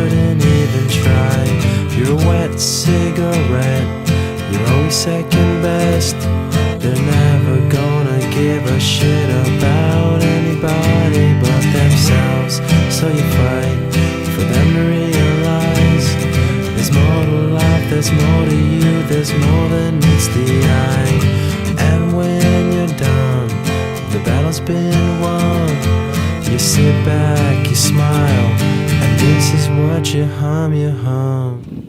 shouldn't even try. You're a wet cigarette, you're always second best. They're never gonna give a shit about anybody but themselves. So you fight for them to realize there's more to life, there's more to you, there's more than meets the eye. And when you're done, the battle's been won. You sit back, you smile, and this is what you hum.